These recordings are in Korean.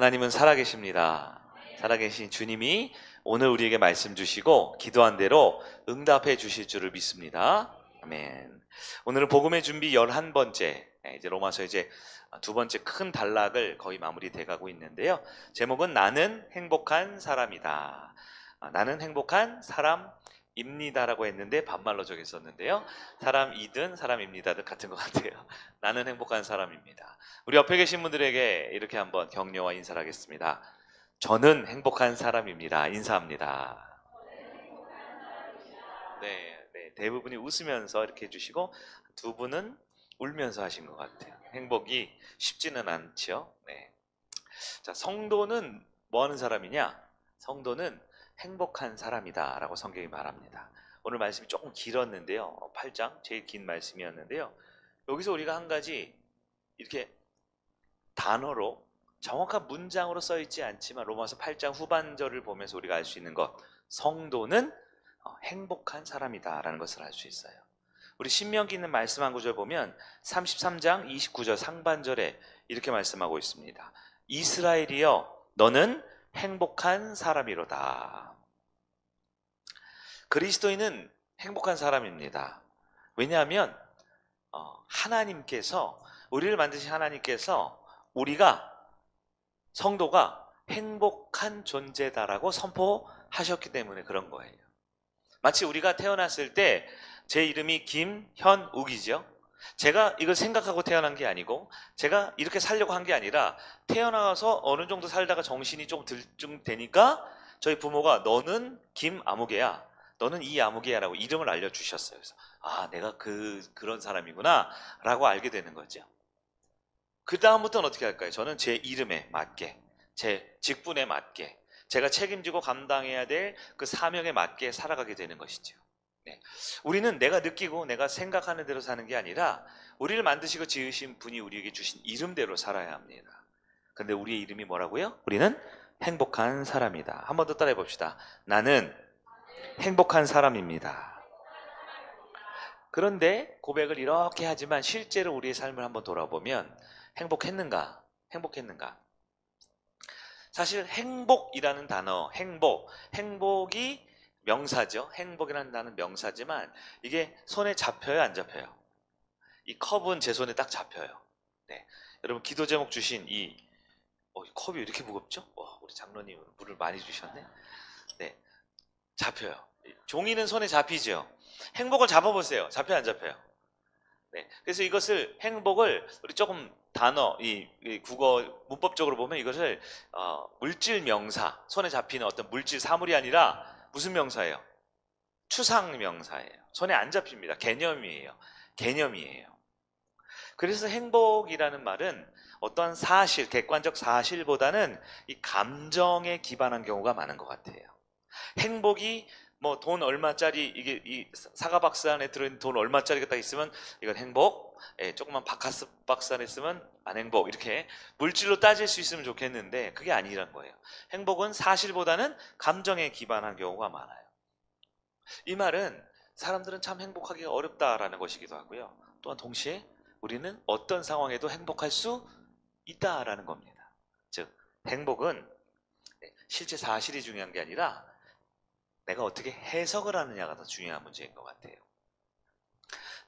하나님은 살아계십니다. 살아계신 주님이 오늘 우리에게 말씀 주시고 기도한 대로 응답해 주실 줄을 믿습니다. 아멘. 오늘은 복음의 준비 11번째, 이제 로마서 두 번째 큰 단락을 거의 마무리돼 가고 있는데요. 제목은 나는 행복한 사람이다. 나는 행복한 사람입니다라고 했는데 반말로 적였었는데요. 사람이든 사람입니다든 같은 것 같아요. 나는 행복한 사람입니다. 우리 옆에 계신 분들에게 이렇게 한번 격려와 인사를 하겠습니다. 저는 행복한 사람입니다. 인사합니다. 네, 대부분이 웃으면서 이렇게 해주시고 두 분은 울면서 하신 것 같아요. 행복이 쉽지는 않죠. 네. 자, 성도는 뭐 하는 사람이냐? 성도는 행복한 사람이다 라고 성경이 말합니다. 오늘 말씀이 조금 길었는데요. 8장 제일 긴 말씀이었는데요. 여기서 우리가 한 가지 이렇게 단어로 정확한 문장으로 써 있지 않지만 로마서 8장 후반절을 보면서 우리가 알 수 있는 것, 성도는 행복한 사람이다 라는 것을 알 수 있어요. 우리 신명기 있는 말씀 한 구절 보면 33장 29절 상반절에 이렇게 말씀하고 있습니다. 이스라엘이여 너는 행복한 사람이로다. 그리스도인은 행복한 사람입니다. 왜냐하면 하나님께서, 우리를 만드신 하나님께서 우리가, 성도가 행복한 존재다라고 선포하셨기 때문에 그런 거예요. 마치 우리가 태어났을 때 제 이름이 김현욱이죠. 제가 이걸 생각하고 태어난 게 아니고 제가 이렇게 살려고 한 게 아니라 태어나서 어느 정도 살다가 정신이 좀 되니까 저희 부모가 너는 김아무개야, 너는 이아무개야 라고 이름을 알려주셨어요. 그래서 내가 그런 사람이구나 라고 알게 되는 거죠. 그 다음부터는 어떻게 할까요? 저는 제 이름에 맞게, 제 직분에 맞게, 제가 책임지고 감당해야 될 그 사명에 맞게 살아가게 되는 것이죠. 네. 우리는 내가 느끼고 내가 생각하는 대로 사는 게 아니라 우리를 만드시고 지으신 분이 우리에게 주신 이름대로 살아야 합니다. 근데 우리의 이름이 뭐라고요? 우리는 행복한 사람이다. 한 번 더 따라해 봅시다. 나는 행복한 사람입니다. 그런데 고백을 이렇게 하지만 실제로 우리의 삶을 한번 돌아보면 행복했는가? 사실 행복이라는 단어, 행복이 명사죠. 행복이라는 단어는 명사지만 이게 손에 잡혀요, 안 잡혀요? 이 컵은 제 손에 딱 잡혀요. 네. 여러분 기도 제목 주신 이 컵이 왜 이렇게 무겁죠? 우리 장로님 물을 많이 주셨네. 네, 잡혀요. 종이는 손에 잡히죠. 행복을 잡아보세요. 잡혀요, 안 잡혀요? 네. 그래서 이것을, 행복을 우리 조금 단어, 이 국어 문법적으로 보면 이것을 물질 명사, 손에 잡히는 어떤 물질 사물이 아니라 무슨 명사예요? 추상 명사예요. 손에 안 잡힙니다. 개념이에요. 그래서 행복이라는 말은 어떤 사실, 객관적 사실보다는 이 감정에 기반한 경우가 많은 것 같아요. 행복이 뭐 돈 얼마짜리, 이게 이 사과 박스 안에 들어있는 돈 얼마짜리가 딱 있으면 이건 행복, 조그만 바카스 박스 안에 있으면 안 행복, 이렇게 물질로 따질 수 있으면 좋겠는데 그게 아니란 거예요. 행복은 사실보다는 감정에 기반한 경우가 많아요. 이 말은 사람들은 참 행복하기가 어렵다라는 것이기도 하고요. 또한 동시에 우리는 어떤 상황에도 행복할 수 있다라는 겁니다. 즉 행복은 실제 사실이 중요한 게 아니라 내가 어떻게 해석을 하느냐가 더 중요한 문제인 것 같아요.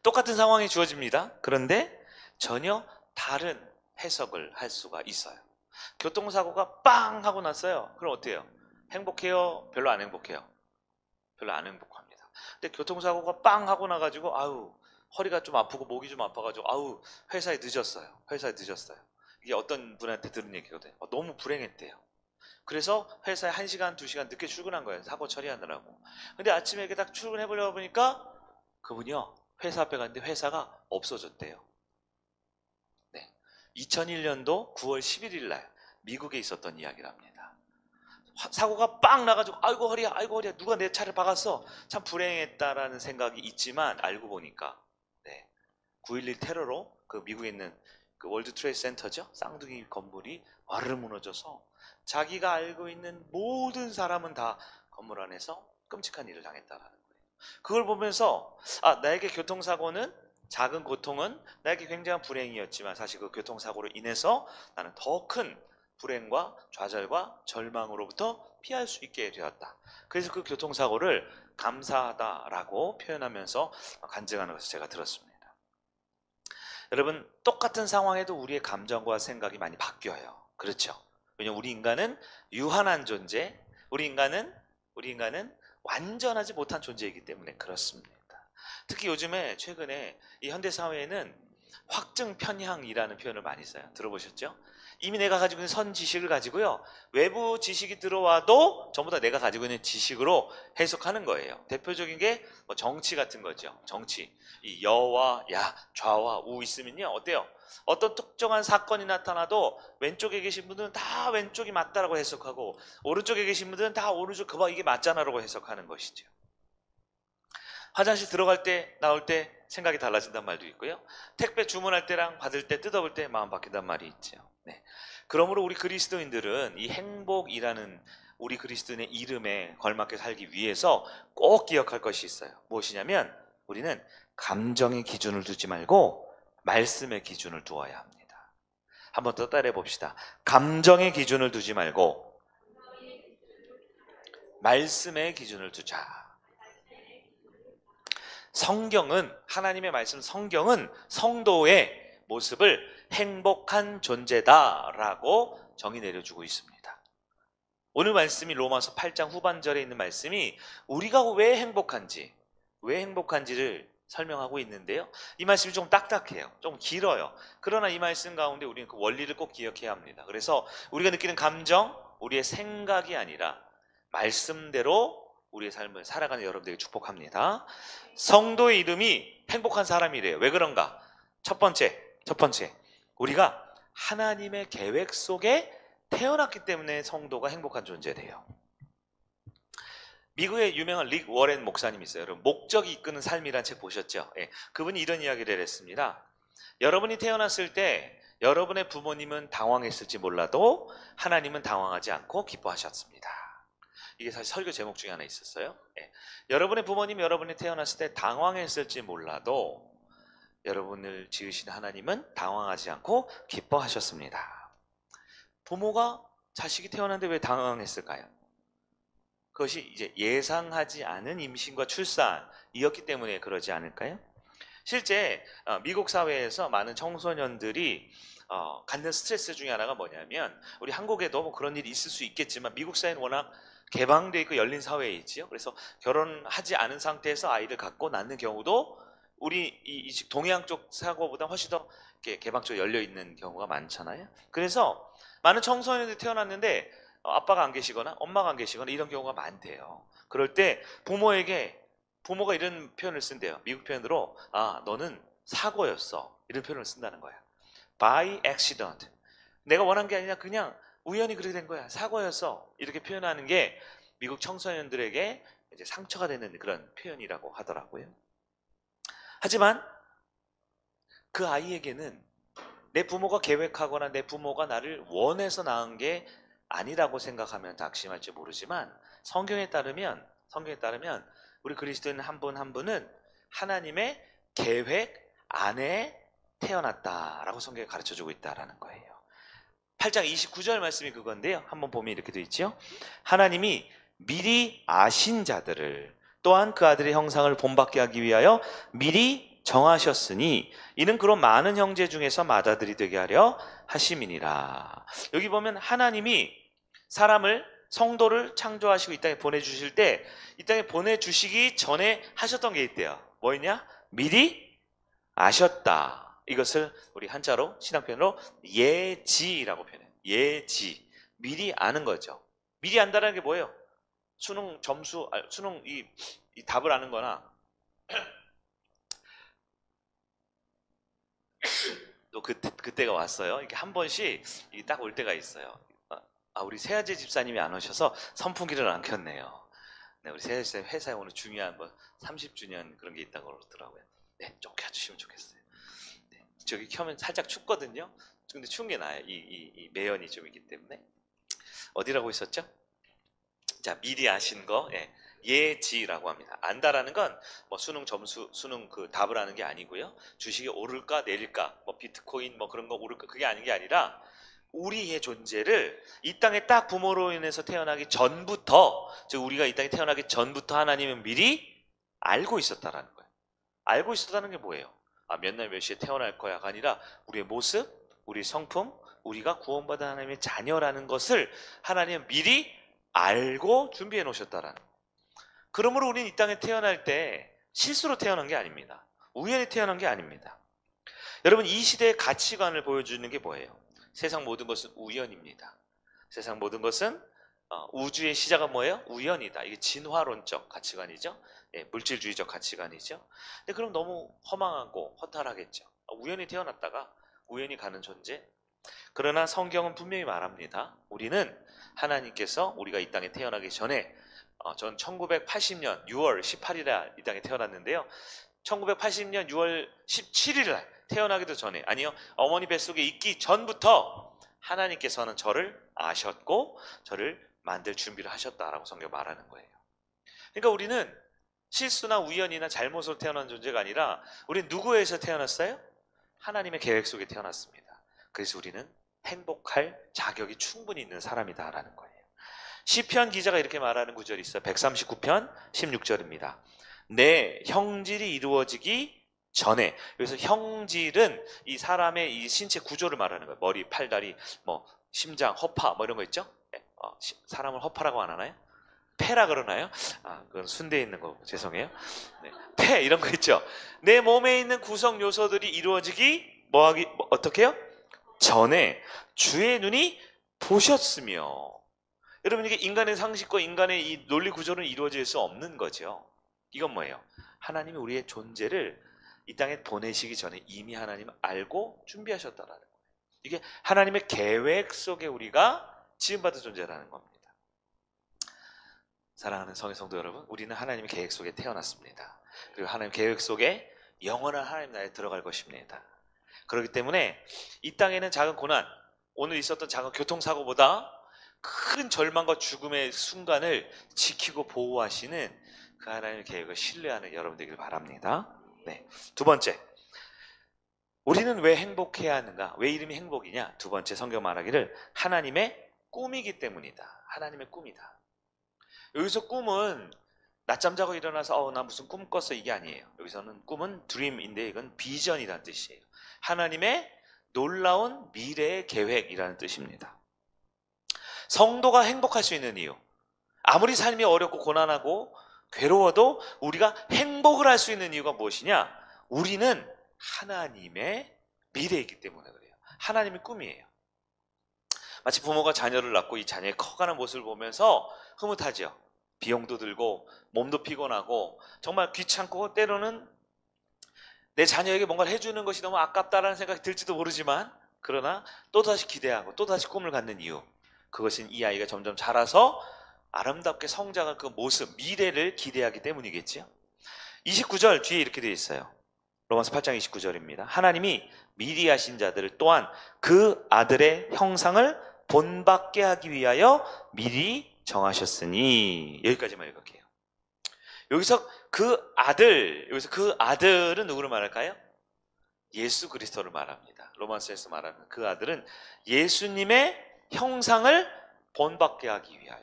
똑같은 상황이 주어집니다. 그런데 전혀 다른 해석을 할 수가 있어요. 교통사고가 빵 하고 났어요. 그럼 어때요? 행복해요? 별로 안 행복해요? 별로 안 행복합니다. 근데 교통사고가 빵 하고 나가지고 허리가 좀 아프고 목이 좀 아파가지고 회사에 늦었어요. 이게 어떤 분한테 들은 얘기거든요. 너무 불행했대요. 그래서 회사에 1시간, 2시간 늦게 출근한 거예요. 사고 처리하느라고. 근데 아침에 이렇게 딱 출근해 보려고 보니까 그분이요, 회사 앞에 갔는데 회사가 없어졌대요. 네. 2001년도 9월 11일 날 미국에 있었던 이야기랍니다. 사고가 빵 나가지고 아이고 허리야 누가 내 차를 박았어, 참 불행했다라는 생각이 있지만 알고 보니까 9.11 테러로 그 미국에 있는 그 월드 트레이드 센터죠, 쌍둥이 건물이 와르르 무너져서 자기가 알고 있는 모든 사람은 다 건물 안에서 끔찍한 일을 당했다라는 거예요. 그걸 보면서 나에게 교통사고는, 작은 고통은 나에게 굉장한 불행이었지만 사실 그 교통사고로 인해서 나는 더 큰 불행과 좌절과 절망으로부터 피할 수 있게 되었다. 그래서 그 교통사고를 감사하다라고 표현하면서 간증하는 것을 제가 들었습니다. 여러분, 똑같은 상황에도 우리의 감정과 생각이 많이 바뀌어요. 그렇죠? 왜냐하면 우리 인간은 유한한 존재, 우리 인간은 완전하지 못한 존재이기 때문에 그렇습니다. 특히 요즘에 최근에 이 현대 사회에는 확증 편향이라는 표현을 많이 써요. 들어보셨죠? 이미 내가 가지고 있는 선 지식을 가지고요, 외부 지식이 들어와도 전부 다 내가 가지고 있는 지식으로 해석하는 거예요. 대표적인 게 뭐 정치 같은 거죠. 정치, 이 여와 야, 좌와 우 있으면요, 어때요? 어떤 특정한 사건이 나타나도 왼쪽에 계신 분들은 다 왼쪽이 맞다라고 해석하고, 오른쪽에 계신 분들은 다 오른쪽 그봐 이게 맞잖아라고 해석하는 것이죠. 화장실 들어갈 때 나올 때 생각이 달라진단 말도 있고요. 택배 주문할 때랑 받을 때 뜯어볼 때 마음 바뀐단 말이 있죠. 네. 그러므로 우리 그리스도인들은 이 행복이라는 우리 그리스도인의 이름에 걸맞게 살기 위해서 꼭 기억할 것이 있어요. 무엇이냐면 우리는 감정의 기준을 두지 말고 말씀의 기준을 두어야 합니다. 한번 더 따라해 봅시다. 감정의 기준을 두지 말고 말씀의 기준을 두자. 성경은, 하나님의 말씀 성경은 성도의 모습을 행복한 존재다라고 정의 내려주고 있습니다. 오늘 말씀이 로마서 8장 후반절에 있는 말씀이 우리가 왜 행복한지를 설명하고 있는데요. 이 말씀이 좀 딱딱해요. 좀 길어요. 그러나 이 말씀 가운데 우리는 그 원리를 꼭 기억해야 합니다. 그래서 우리가 느끼는 감정, 우리의 생각이 아니라 말씀대로 우리의 삶을 살아가는 여러분들에게 축복합니다. 성도의 이름이 행복한 사람이래요. 왜 그런가? 첫 번째, 우리가 하나님의 계획 속에 태어났기 때문에 성도가 행복한 존재래요. 미국의 유명한 릭 워렌 목사님이 있어요. 여러분, 목적이 이끄는 삶이라는 책 보셨죠? 예, 그분이 이런 이야기를 했습니다. 여러분이 태어났을 때 여러분의 부모님은 당황했을지 몰라도 하나님은 당황하지 않고 기뻐하셨습니다. 이게 사실 설교 제목 중에 하나 있었어요. 예. 여러분의 부모님, 여러분이 태어났을 때 당황했을지 몰라도 여러분을 지으신 하나님은 당황하지 않고 기뻐하셨습니다. 부모가 자식이 태어났는데 왜 당황했을까요? 그것이 이제 예상하지 않은 임신과 출산이었기 때문에 그러지 않을까요? 실제 미국 사회에서 많은 청소년들이 갖는 스트레스 중에 하나가 뭐냐면, 우리 한국에도 뭐 그런 일이 있을 수 있겠지만 미국 사회는 워낙 개방되어 있고 열린 사회에 있지요. 그래서 결혼하지 않은 상태에서 아이를 갖고 낳는 경우도 우리 이 동해안 쪽 사고보다 훨씬 더 이렇게 개방적으로 열려 있는 경우가 많잖아요. 그래서 많은 청소년들이 태어났는데 아빠가 안 계시거나 엄마가 안 계시거나 이런 경우가 많대요. 그럴 때 부모가 이런 표현을 쓴대요. 미국 표현으로 너는 사고였어, 이런 표현을 쓴다는 거야. By accident. 내가 원한 게 아니라 그냥 우연히 그렇게 된 거야. 사고였어. 이렇게 표현하는 게 미국 청소년들에게 이제 상처가 되는 그런 표현이라고 하더라고요. 하지만 그 아이에게는 내 부모가 계획하거나 내 부모가 나를 원해서 낳은 게 아니라고 생각하면 낙심할지 모르지만, 성경에 따르면 우리 그리스도인 한 분 한 분은 하나님의 계획 안에 태어났다라고 성경이 가르쳐주고 있다라는 거예요. 8장 29절 말씀이 그건데요. 한번 보면 이렇게 되어 있죠. 하나님이 미리 아신 자들을 또한 그 아들의 형상을 본받게 하기 위하여 미리 정하셨으니 이는 그런 많은 형제 중에서 맏아들이 되게 하려 하심이니라. 여기 보면 하나님이 사람을, 성도를 창조하시고 이 땅에 보내주실 때, 이 땅에 보내주시기 전에 하셨던 게 있대요. 뭐였냐? 미리 아셨다. 이것을 우리 한자로, 신앙표현으로 예지라고 표현해요. 예지. 미리 아는 거죠. 미리 안다는 게 뭐예요? 수능 점수, 수능 이 답을 아는 거나 또 그때가 왔어요. 이렇게 한 번씩 딱 올 때가 있어요. 우리 세아제 집사님이 안 오셔서 선풍기를 안 켰네요. 네, 우리 세아제 집사님 회사에 오늘 중요한 30주년 그런 게 있다고 그러더라고요. 네, 좀 켜주시면 좋겠어요. 네, 저기 켜면 살짝 춥거든요. 근데 추운 게 나아요. 이 매연이 좀 있기 때문에. 어디라고 있었죠? 자, 미리 아신 거, 예, 예지라고 합니다. 안다라는 건 뭐 수능 점수, 수능 그 답을 하는 게 아니고요. 주식이 오를까 내릴까, 뭐 비트코인 뭐 그런 거 오를까, 그게 아닌 게 아니라 우리의 존재를 이 땅에 딱 부모로 인해서 태어나기 전부터, 즉 우리가 이 땅에 태어나기 전부터 하나님은 미리 알고 있었다라는 거예요. 알고 있었다는 게 뭐예요? 몇 날 몇 시에 태어날 거야가 아니라 우리의 모습, 우리 성품, 우리가 구원받은 하나님의 자녀라는 것을 하나님은 미리 알고 준비해 놓으셨다라는 거예요. 그러므로 우리는 이 땅에 태어날 때 실수로 태어난 게 아닙니다. 우연히 태어난 게 아닙니다. 여러분, 이 시대의 가치관을 보여주는 게 뭐예요? 세상 모든 것은 우연입니다. 세상 모든 것은 우주의 시작은 뭐예요? 우연이다. 이게 진화론적 가치관이죠. 예, 물질주의적 가치관이죠. 근데 그럼 너무 허망하고 허탈하겠죠. 우연히 태어났다가 우연히 가는 존재. 그러나 성경은 분명히 말합니다. 우리는 하나님께서 우리가 이 땅에 태어나기 전에, 전 1980년 6월 18일에 이 땅에 태어났는데요. 1980년 6월 17일에 태어나기도 전에, 아니요, 어머니 뱃속에 있기 전부터 하나님께서는 저를 아셨고 저를 만들 준비를 하셨다라고 성경 말하는 거예요. 그러니까 우리는 실수나 우연이나 잘못으로 태어난 존재가 아니라 우리는 누구에서 태어났어요? 하나님의 계획 속에 태어났습니다. 그래서 우리는 행복할 자격이 충분히 있는 사람이다라는 거예요. 시편 기자가 이렇게 말하는 구절이 있어요. 139편 16절입니다. 내 형질이 이루어지기 전에, 여기서 형질은 이 사람의 이 신체 구조를 말하는 거예요. 머리, 팔다리, 뭐 심장, 허파 뭐 이런 거 있죠? 사람을 허파라고 안 하나요? 폐라 그러나요? 그건 순대에 있는 거, 죄송해요. 네, 폐 이런 거 있죠? 내 몸에 있는 구성 요소들이 이루어지기 어떻게 해요? 전에 주의 눈이 보셨으며. 여러분, 이게 인간의 상식과 인간의 이 논리 구조는 이루어질 수 없는 거죠. 이건 뭐예요? 하나님이 우리의 존재를 이 땅에 보내시기 전에 이미 하나님 알고 준비하셨다라는 거예요. 이게 하나님의 계획 속에 우리가 지음받은 존재라는 겁니다. 사랑하는 성의 성도 여러분, 우리는 하나님의 계획 속에 태어났습니다. 그리고 하나님 계획 속에 영원한 하나님 나라에 들어갈 것입니다. 그렇기 때문에 이 땅에는 작은 고난, 오늘 있었던 작은 교통사고보다 큰 절망과 죽음의 순간을 지키고 보호하시는 그 하나님의 계획을 신뢰하는 여러분 되길 바랍니다. 네. 두 번째, 우리는 왜 행복해야 하는가? 왜 이름이 행복이냐? 두 번째, 성경 말하기를 하나님의 꿈이기 때문이다. 하나님의 꿈이다. 여기서 꿈은 낮잠 자고 일어나서 나 무슨 꿈 꿨어, 이게 아니에요. 여기서는 꿈은 드림인데 이건 비전이라는 뜻이에요. 하나님의 놀라운 미래의 계획이라는 뜻입니다. 성도가 행복할 수 있는 이유, 아무리 삶이 어렵고 고난하고 괴로워도 우리가 행복을 할 수 있는 이유가 무엇이냐? 우리는 하나님의 미래이기 때문에 그래요. 하나님의 꿈이에요. 마치 부모가 자녀를 낳고 이 자녀의 커가는 모습을 보면서 흐뭇하죠. 비용도 들고 몸도 피곤하고 정말 귀찮고 때로는 내 자녀에게 뭔가를 해주는 것이 너무 아깝다라는 생각이 들지도 모르지만, 그러나 또다시 기대하고 또다시 꿈을 갖는 이유, 그것은 이 아이가 점점 자라서 아름답게 성장할 그 모습, 미래를 기대하기 때문이겠죠. 29절 뒤에 이렇게 되어 있어요. 로마서 8장 29절입니다. 하나님이 미리 하신 자들을 또한 그 아들의 형상을 본받게 하기 위하여 미리 정하셨으니. 여기까지만 읽을게요. 여기서 그 아들은 누구를 말할까요? 예수 그리스도를 말합니다. 로마서에서 말하는 그 아들은 예수님의 형상을 본받게 하기 위하여.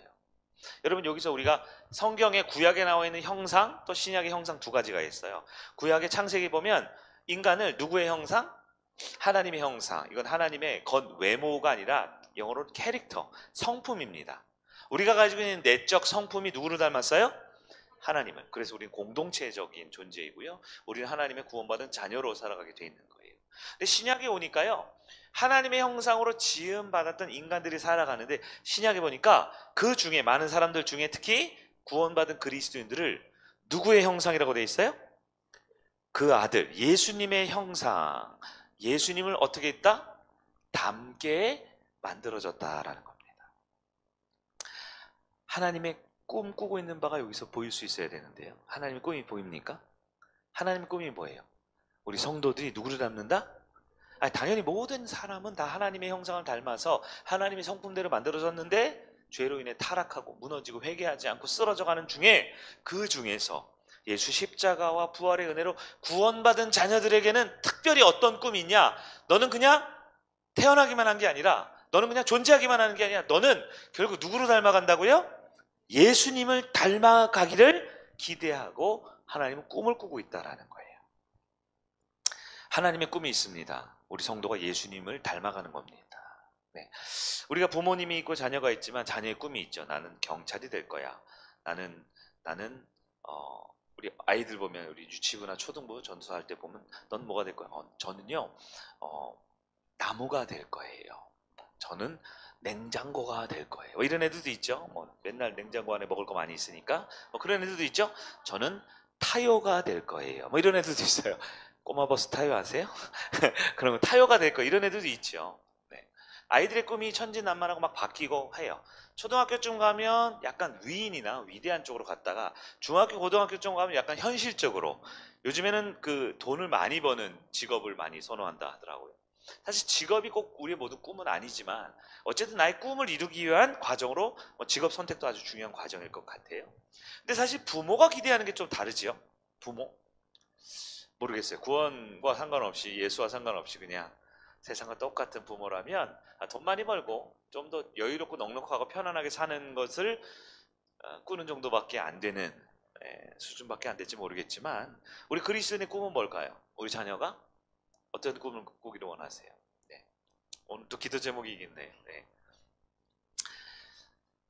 여러분, 여기서 우리가 성경에 구약에 나와 있는 형상, 또 신약의 형상 두 가지가 있어요. 구약의 창세기 보면 인간을 누구의 형상? 하나님의 형상. 이건 하나님의 겉외모가 아니라 영어로 캐릭터, 성품입니다. 우리가 가지고 있는 내적 성품이 누구를 닮았어요? 하나님을. 그래서 우리는 공동체적인 존재이고요, 우리는 하나님의 구원받은 자녀로 살아가게 돼 있는 거예요. 근데 신약에 오니까요, 하나님의 형상으로 지음받았던 인간들이 살아가는데, 신약에 보니까 그 중에 많은 사람들 중에 특히 구원받은 그리스도인들을 누구의 형상이라고 돼 있어요? 그 아들 예수님의 형상, 예수님을 어떻게 했다? 닮게 만들어졌다라는 겁니다. 하나님의 꿈 꾸고 있는 바가 여기서 보일 수 있어야 되는데요, 하나님의 꿈이 보입니까? 하나님의 꿈이 뭐예요? 우리 성도들이 누구를 닮는다? 당연히 모든 사람은 다 하나님의 형상을 닮아서 하나님의 성품대로 만들어졌는데, 죄로 인해 타락하고 무너지고 회개하지 않고 쓰러져가는 중에, 그 중에서 예수 십자가와 부활의 은혜로 구원받은 자녀들에게는 특별히 어떤 꿈이 있냐? 너는 그냥 태어나기만 한 게 아니라 너는 그냥 존재하기만 하는 게 아니야. 너는 결국 누구로 닮아간다고요? 예수님을 닮아가기를 기대하고 하나님은 꿈을 꾸고 있다라는 거예요. 하나님의 꿈이 있습니다. 우리 성도가 예수님을 닮아가는 겁니다. 네. 우리가 부모님이 있고 자녀가 있지만 자녀의 꿈이 있죠. 나는 경찰이 될 거야. 나는 우리 아이들 보면 우리 유치부나 초등부 전수할 때 보면 넌 뭐가 될 거야? 저는요 나무가 될 거예요. 저는 냉장고가 될 거예요. 이런 애들도 있죠. 맨날 냉장고 안에 먹을 거 많이 있으니까 그런 애들도 있죠. 저는 타요가 될 거예요. 이런 애들도 있어요. 꼬마버스 타요 아세요? 그러면 타요가 될 거 이런 애들도 있죠. 네. 아이들의 꿈이 천진난만하고 막 바뀌고 해요. 초등학교쯤 가면 약간 위인이나 위대한 쪽으로 갔다가 중학교, 고등학교쯤 가면 약간 현실적으로 요즘에는 그 돈을 많이 버는 직업을 많이 선호한다 하더라고요. 사실 직업이 꼭 우리의 모든 꿈은 아니지만 어쨌든 나의 꿈을 이루기 위한 과정으로 직업 선택도 아주 중요한 과정일 것 같아요. 근데 사실 부모가 기대하는 게 좀 다르지요. 부모? 모르겠어요. 구원과 상관없이 예수와 상관없이 그냥 세상과 똑같은 부모라면 돈 많이 벌고 좀 더 여유롭고 넉넉하고 편안하게 사는 것을 꾸는 정도밖에 안 되는 수준밖에 안 될지 모르겠지만 우리 그리스도인의 꿈은 뭘까요? 우리 자녀가 어떤 꿈을 꾸기를 원하세요? 네. 오늘 또 기도 제목이겠네. 네.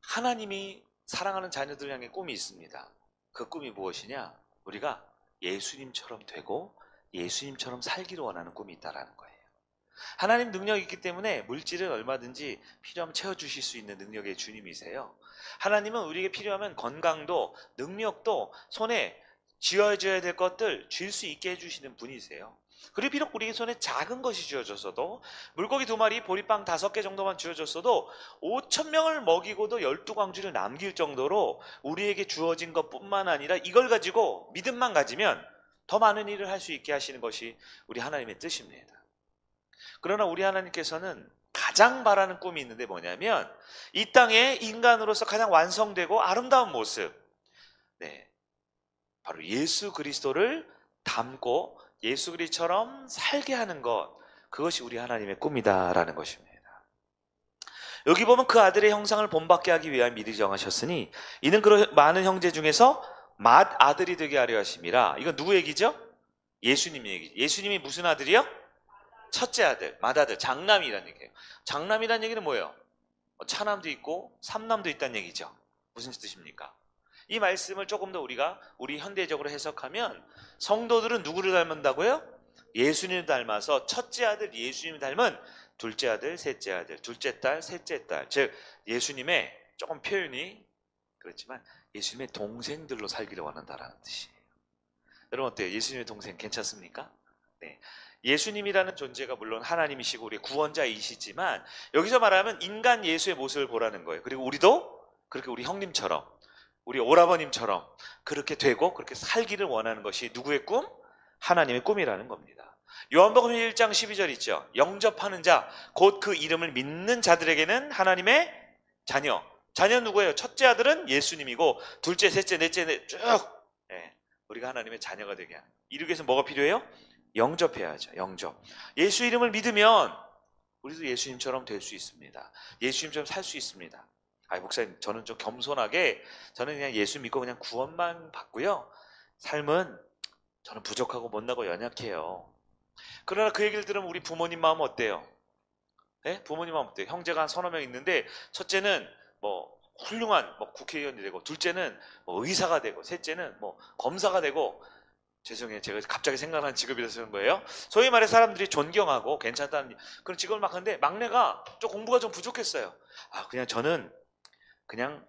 하나님이 사랑하는 자녀들 향해 꿈이 있습니다. 그 꿈이 무엇이냐? 우리가 예수님처럼 되고 예수님처럼 살기를 원하는 꿈이 있다라는 거예요. 하나님 능력이 있기 때문에 물질은 얼마든지 필요하면 채워주실 수 있는 능력의 주님이세요. 하나님은 우리에게 필요하면 건강도 능력도 손에 쥐어줘야 될 것들 쥘 수 있게 해주시는 분이세요. 그리고 비록 우리 손에 작은 것이 주어졌어도 물고기 2마리 보리빵 5개 정도만 주어졌어도 5,000명을 먹이고도 12광주를 남길 정도로 우리에게 주어진 것뿐만 아니라 이걸 가지고 믿음만 가지면 더 많은 일을 할 수 있게 하시는 것이 우리 하나님의 뜻입니다. 그러나 우리 하나님께서는 가장 바라는 꿈이 있는데 뭐냐면 이 땅에 인간으로서 가장 완성되고 아름다운 모습, 네, 바로 예수 그리스도를 닮고 예수 그리스도처럼 살게 하는 것, 그것이 우리 하나님의 꿈이다라는 것입니다. 여기 보면 그 아들의 형상을 본받게 하기 위하여 미리 정하셨으니 이는 그 많은 형제 중에서 맏아들이 되게 하려 하심이라. 이건 누구 얘기죠? 예수님 얘기죠. 예수님이 무슨 아들이요? 첫째 아들, 맏아들, 장남이라는 얘기예요. 장남이라는 얘기는 뭐예요? 차남도 있고 삼남도 있다는 얘기죠. 무슨 뜻입니까? 이 말씀을 조금 더 우리 현대적으로 해석하면 성도들은 누구를 닮는다고요? 예수님을 닮아서 첫째 아들 예수님을 닮은 둘째 아들, 셋째 아들, 둘째 딸, 셋째 딸. 즉 예수님의 조금 표현이 그렇지만 예수님의 동생들로 살기를 원한다라는 뜻이에요. 여러분 어때요? 예수님의 동생 괜찮습니까? 네. 예수님이라는 존재가 물론 하나님이시고 우리 구원자이시지만 여기서 말하면 인간 예수의 모습을 보라는 거예요. 그리고 우리도 그렇게 우리 형님처럼 우리 오라버님처럼 그렇게 되고 그렇게 살기를 원하는 것이 누구의 꿈? 하나님의 꿈이라는 겁니다. 요한복음 1장 12절 있죠. 영접하는 자, 곧 그 이름을 믿는 자들에게는 하나님의 자녀. 자녀는 누구예요? 첫째 아들은 예수님이고 둘째, 셋째, 넷째 쭉 우리가 하나님의 자녀가 되게 하는. 이루기 위해서 뭐가 필요해요? 영접해야죠. 영접. 예수 이름을 믿으면 우리도 예수님처럼 될 수 있습니다. 예수님처럼 살 수 있습니다. 목사님 저는 좀 겸손하게 저는 그냥 예수 믿고 그냥 구원만 받고요. 삶은 저는 부족하고 못나고 연약해요. 그러나 그 얘기를 들으면 우리 부모님 마음 어때요? 네? 부모님 마음 어때요? 형제가 한 서너 명 있는데 첫째는 훌륭한 국회의원이 되고 둘째는 의사가 되고 셋째는 검사가 되고 죄송해요. 제가 갑자기 생각난 직업이라서 그런 거예요. 소위 말해 사람들이 존경하고 괜찮다는 그런 직업을 막 하는데 막내가 좀 공부가 좀 부족했어요. 그냥 저는 그냥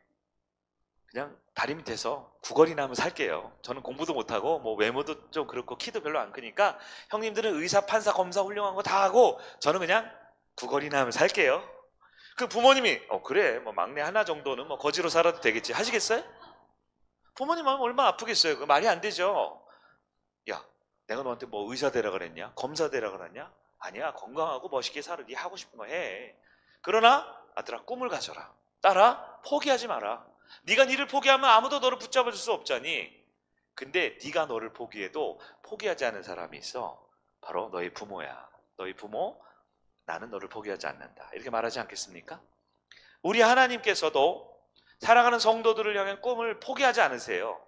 다리 밑에서 구걸이나 하면 살게요. 저는 공부도 못하고 외모도 좀 그렇고 키도 별로 안 크니까 형님들은 의사, 판사, 검사 훌륭한 거 다 하고 저는 그냥 구걸이나 하면 살게요. 그 부모님이 그래 막내 하나 정도는 거지로 살아도 되겠지 하시겠어요? 부모님 마음 얼마나 아프겠어요. 그 말이 안 되죠. 야, 내가 너한테 의사 되라 그랬냐? 검사 되라 그랬냐? 아니야, 건강하고 멋있게 살아. 네 하고 싶은 거 해. 그러나 아들아, 꿈을 가져라. 딸아, 포기하지 마라. 네가 니를 포기하면 아무도 너를 붙잡아줄 수 없잖니. 근데 네가 너를 포기해도 포기하지 않은 사람이 있어. 바로 너희 부모야. 너희 부모 나는 너를 포기하지 않는다. 이렇게 말하지 않겠습니까? 우리 하나님께서도 사랑하는 성도들을 향한 꿈을 포기하지 않으세요.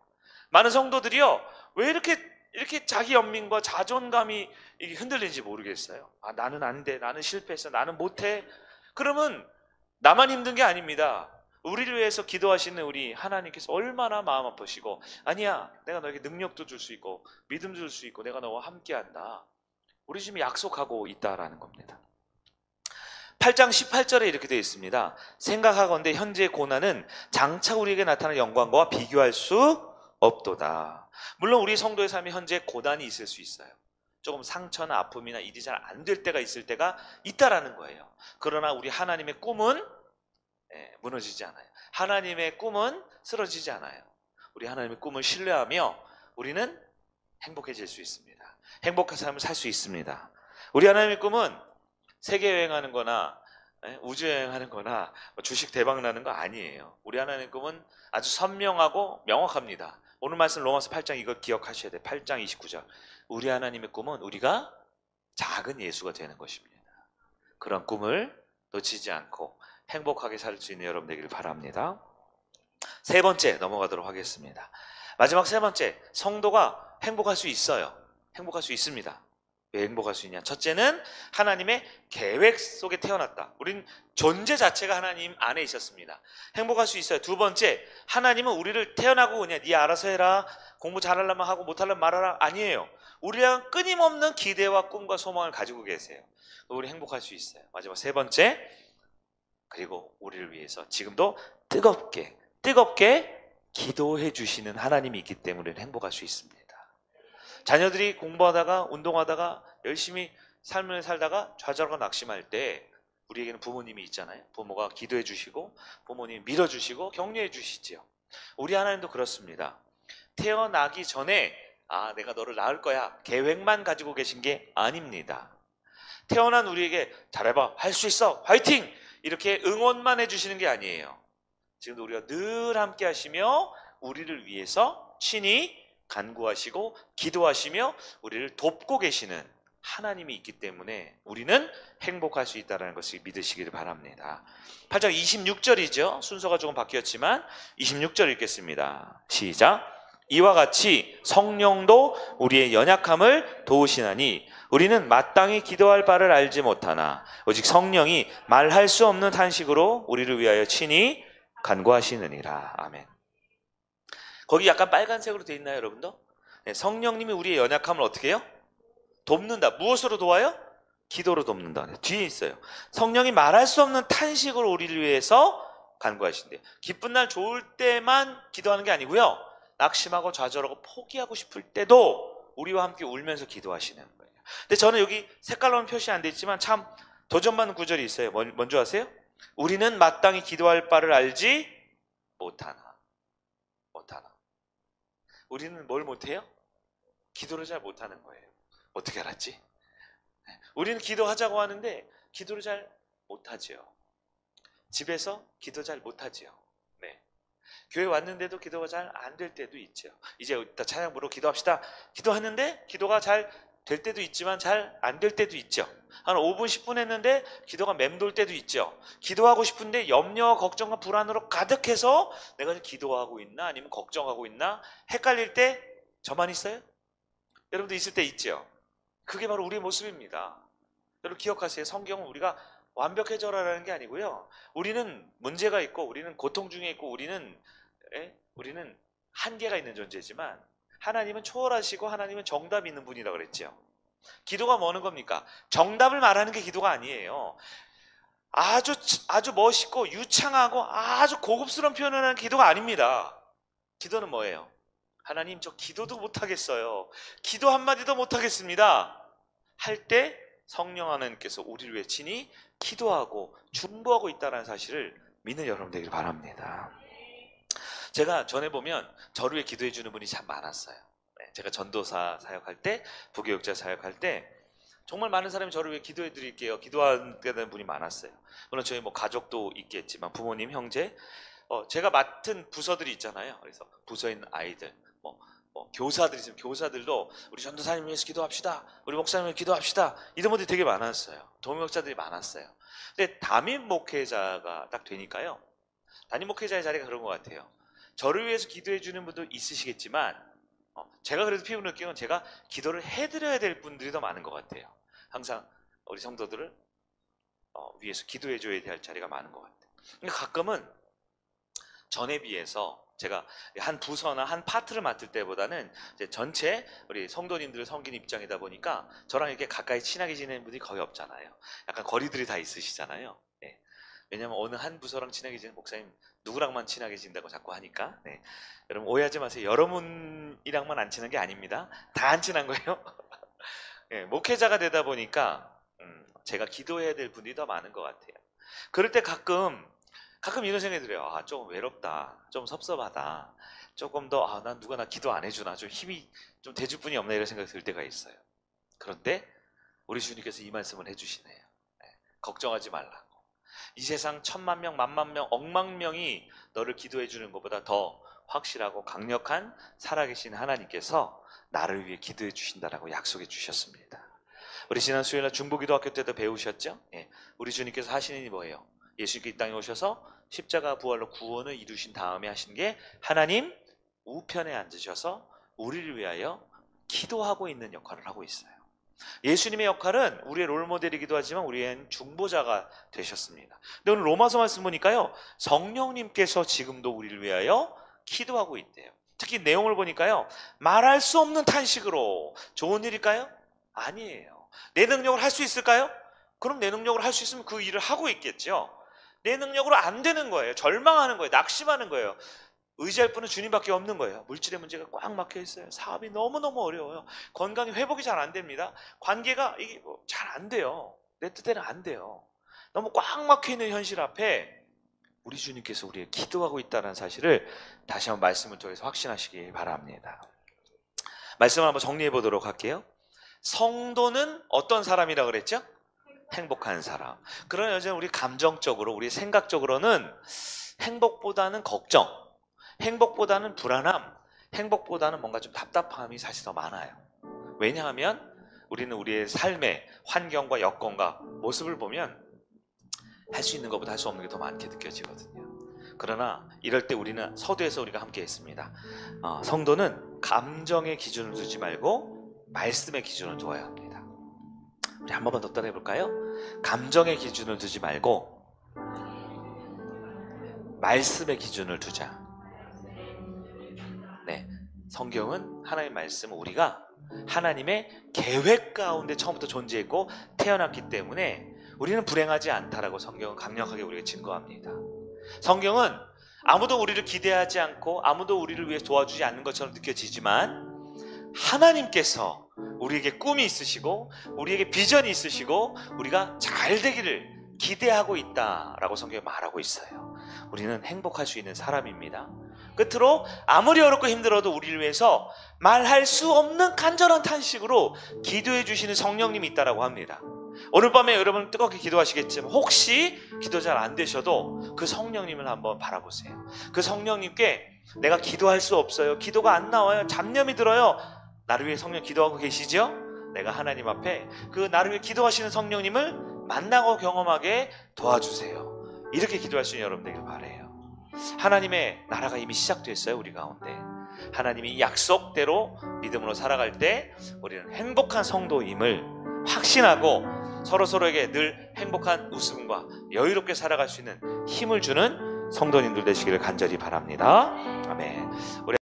많은 성도들이요, 왜 이렇게 자기 연민과 자존감이 이게 흔들리는지 모르겠어요. 아, 나는 안 돼. 나는 실패했어. 나는 못해. 그러면 나만 힘든 게 아닙니다. 우리를 위해서 기도하시는 우리 하나님께서 얼마나 마음 아프시고, 아니야, 내가 너에게 능력도 줄 수 있고 믿음 줄 수 있고 내가 너와 함께한다. 우리 지금 약속하고 있다라는 겁니다. 8장 18절에 이렇게 되어 있습니다. 생각하건대 현재의 고난은 장차 우리에게 나타날 영광과 비교할 수 없도다. 물론 우리 성도의 삶에 현재 고난이 있을 수 있어요. 조금 상처나 아픔이나 일이 잘 안 될 때가 있을 때가 있다라는 거예요. 그러나 우리 하나님의 꿈은 무너지지 않아요. 하나님의 꿈은 쓰러지지 않아요. 우리 하나님의 꿈을 신뢰하며 우리는 행복해질 수 있습니다. 행복한 삶을 살 수 있습니다. 우리 하나님의 꿈은 세계 여행하는 거나 우주 여행하는 거나 주식 대박 나는 거 아니에요. 우리 하나님의 꿈은 아주 선명하고 명확합니다. 오늘 말씀 로마서 8장 이거 기억하셔야 돼요. 8장 29절. 우리 하나님의 꿈은 우리가 작은 예수가 되는 것입니다. 그런 꿈을 놓치지 않고 행복하게 살 수 있는 여러분 되기를 바랍니다. 세 번째 넘어가도록 하겠습니다. 마지막 세 번째, 성도가 행복할 수 있어요. 행복할 수 있습니다. 왜 행복할 수 있냐? 첫째는 하나님의 계획 속에 태어났다. 우린 존재 자체가 하나님 안에 있었습니다. 행복할 수 있어요. 두 번째, 하나님은 우리를 태어나고 그냥 네 알아서 해라, 공부 잘하려면 하고 못하려면 말하라, 아니에요. 우리랑 끊임없는 기대와 꿈과 소망을 가지고 계세요. 우리 행복할 수 있어요. 마지막 세 번째, 그리고 우리를 위해서 지금도 뜨겁게 기도해 주시는 하나님이 있기 때문에 행복할 수 있습니다. 자녀들이 공부하다가 운동하다가 열심히 삶을 살다가 좌절하고 낙심할 때 우리에게는 부모님이 있잖아요. 부모가 기도해 주시고 부모님이 밀어주시고 격려해 주시지요. 우리 하나님도 그렇습니다. 태어나기 전에 내가 너를 낳을 거야 계획만 가지고 계신 게 아닙니다. 태어난 우리에게 잘해봐, 할 수 있어, 화이팅! 이렇게 응원만 해주시는 게 아니에요. 지금도 우리가 늘 함께 하시며 우리를 위해서 친히 간구하시고 기도하시며 우리를 돕고 계시는 하나님이 있기 때문에 우리는 행복할 수 있다는 것을 믿으시기를 바랍니다. 8장 26절이죠. 순서가 조금 바뀌었지만 26절 읽겠습니다. 시작. 이와 같이 성령도 우리의 연약함을 도우시나니 우리는 마땅히 기도할 바를 알지 못하나 오직 성령이 말할 수 없는 탄식으로 우리를 위하여 친히 간구하시느니라. 아멘. 거기 약간 빨간색으로 되어 있나요, 여러분도? 네, 성령님이 우리의 연약함을 어떻게 해요? 돕는다. 무엇으로 도와요? 기도로 돕는다. 네, 뒤에 있어요. 성령이 말할 수 없는 탄식으로 우리를 위해서 간구하신대요. 기쁜 날 좋을 때만 기도하는 게 아니고요. 낙심하고 좌절하고 포기하고 싶을 때도 우리와 함께 울면서 기도하시는 거예요. 근데 저는 여기 색깔로는 표시 안 돼 있지만 참 도전받는 구절이 있어요. 뭔지 아세요? 우리는 마땅히 기도할 바를 알지 못하나. 우리는 뭘 못해요? 기도를 잘 못하는 거예요. 어떻게 알았지? 우리는 기도하자고 하는데 기도를 잘 못하죠. 집에서 기도 잘 못하죠. 네. 교회 왔는데도 기도가 잘 안 될 때도 있죠. 이제 이따 찬양 부르고 기도합시다. 기도하는데 기도가 잘 될 때도 있지만 잘 안 될 때도 있죠. 한 5분 10분 했는데 기도가 맴돌 때도 있죠. 기도하고 싶은데 염려와 걱정과 불안으로 가득해서 내가 기도하고 있나 아니면 걱정하고 있나 헷갈릴 때 저만 있어요? 여러분도 있을 때 있죠. 그게 바로 우리의 모습입니다. 여러분 기억하세요. 성경은 우리가 완벽해져라라는 게 아니고요. 우리는 문제가 있고 우리는 고통 중에 있고 우리는 한계가 있는 존재지만 하나님은 초월하시고 하나님은 정답이 있는 분이라고 그랬죠. 기도가 뭐는 겁니까? 정답을 말하는 게 기도가 아니에요. 아주 멋있고 유창하고 아주 고급스러운 표현을 하는 기도가 아닙니다. 기도는 뭐예요? 하나님 저 기도도 못하겠어요. 기도 한마디도 못하겠습니다. 할 때 성령 하나님께서 우리를 위해 친히 기도하고 중보하고 있다는 사실을 믿는 여러분 되길 바랍니다. 제가 전에 보면 저를 위해 기도해 주는 분이 참 많았어요. 제가 전도사 사역할 때, 부교육자 사역할 때 정말 많은 사람이 저를 위해 기도해 드릴게요. 기도하는 분이 많았어요. 물론 저희 가족도 있겠지만 부모님, 형제, 제가 맡은 부서들이 있잖아요. 그래서 부서에 있는 아이들, 교사들 있으면 교사들도 우리 전도사님 위해서 기도합시다, 우리 목사님 위해서 기도합시다, 이런 분들이 되게 많았어요. 동역자들이 많았어요. 근데 담임 목회자가 딱 되니까요, 담임 목회자의 자리가 그런 것 같아요. 저를 위해서 기도해 주는 분도 있으시겠지만 제가 그래도 피부를 느끼는 건 제가 기도를 해드려야 될 분들이 더 많은 것 같아요. 항상 우리 성도들을 위해서 기도해 줘야 될 자리가 많은 것 같아요. 그러니까 가끔은 전에 비해서 제가 한 부서나 한 파트를 맡을 때보다는 이제 전체 우리 성도님들을 섬기는 입장이다 보니까 저랑 이렇게 가까이 친하게 지내는 분이 거의 없잖아요. 약간 거리들이 다 있으시잖아요. 네. 왜냐하면 어느 한 부서랑 친하게 지내는 목사님 누구랑만 친하게 지낸다고 자꾸 하니까. 네. 여러분 오해하지 마세요. 여러분이랑만 안 친한 게 아닙니다. 다 안 친한 거예요. 네, 목회자가 되다 보니까 제가 기도해야 될 분이 더 많은 것 같아요. 그럴 때 가끔 이런 생각이 들어요. 아, 조금 외롭다, 좀 섭섭하다, 조금 더 난 누가 나 기도 안 해주나, 좀 힘이 좀 대줄 분이 없나, 이런 생각이 들 때가 있어요. 그런데 우리 주님께서 이 말씀을 해주시네요. 네, 걱정하지 말라고. 이 세상 1000만 명, 10,000만 명, 억만 명이 너를 기도해 주는 것보다 더 확실하고 강력한 살아계신 하나님께서 나를 위해 기도해 주신다라고 약속해 주셨습니다. 우리 지난 수요일날 중보기도학교 때도 배우셨죠? 예, 우리 주님께서 하시는 일이 뭐예요? 예수님께 이 땅에 오셔서 십자가 부활로 구원을 이루신 다음에 하신 게 하나님 우편에 앉으셔서 우리를 위하여 기도하고 있는 역할을 하고 있어요. 예수님의 역할은 우리의 롤모델이기도 하지만 우리의 중보자가 되셨습니다. 근데 오늘 로마서 말씀 보니까요, 성령님께서 지금도 우리를 위하여 기도하고 있대요. 특히 내용을 보니까요, 말할 수 없는 탄식으로. 좋은 일일까요? 아니에요. 내 능력을 할 수 있을까요? 그럼 내 능력으로 할 수 있으면 그 일을 하고 있겠죠. 내 능력으로 안 되는 거예요. 절망하는 거예요. 낙심하는 거예요. 의지할 분은 주님밖에 없는 거예요. 물질의 문제가 꽉 막혀 있어요. 사업이 너무너무 어려워요. 건강이 회복이 잘 안 됩니다. 관계가 이게 잘 안 돼요. 내 뜻대로 안 돼요. 너무 꽉 막혀 있는 현실 앞에 우리 주님께서 우리의 기도하고 있다는 사실을 다시 한번 말씀을 통해서 확신하시기 바랍니다. 말씀을 한번 정리해 보도록 할게요. 성도는 어떤 사람이라고 그랬죠? 행복한 사람. 그러나 여전히 우리 감정적으로, 우리 생각적으로는 행복보다는 걱정, 행복보다는 불안함, 행복보다는 뭔가 좀 답답함이 사실 더 많아요. 왜냐하면 우리는 우리의 삶의 환경과 여건과 모습을 보면 할 수 있는 것보다 할 수 없는 게 더 많게 느껴지거든요. 그러나 이럴 때 우리는 서두에서 우리가 함께 했습니다. 성도는 감정의 기준을 두지 말고 말씀의 기준을 두어야 합니다. 우리 한 번만 더 따라해 볼까요? 감정의 기준을 두지 말고 말씀의 기준을 두자. 네, 성경은 하나님의 말씀은 우리가 하나님의 계획 가운데 처음부터 존재했고 태어났기 때문에 우리는 불행하지 않다라고 성경은 강력하게 우리에게 증거합니다. 성경은 아무도 우리를 기대하지 않고 아무도 우리를 위해 도와주지 않는 것처럼 느껴지지만 하나님께서 우리에게 꿈이 있으시고 우리에게 비전이 있으시고 우리가 잘 되기를 기대하고 있다라고 성경이 말하고 있어요. 우리는 행복할 수 있는 사람입니다. 끝으로 아무리 어렵고 힘들어도 우리를 위해서 말할 수 없는 간절한 탄식으로 기도해 주시는 성령님이 있다라고 합니다. 오늘 밤에 여러분 뜨겁게 기도하시겠지만 혹시 기도 잘 안 되셔도 그 성령님을 한번 바라보세요. 그 성령님께 내가 기도할 수 없어요, 기도가 안 나와요, 잡념이 들어요. 나를 위해 성령 기도하고 계시죠? 내가 하나님 앞에 그 나를 위해 기도하시는 성령님을 만나고 경험하게 도와주세요. 이렇게 기도할 수 있는 여러분 되길 바라요. 하나님의 나라가 이미 시작됐어요. 우리 가운데 하나님이 약속대로 믿음으로 살아갈 때 우리는 행복한 성도임을 확신하고 서로서로에게 늘 행복한 웃음과 여유롭게 살아갈 수 있는 힘을 주는 성도님들 되시기를 간절히 바랍니다. 아멘. 우리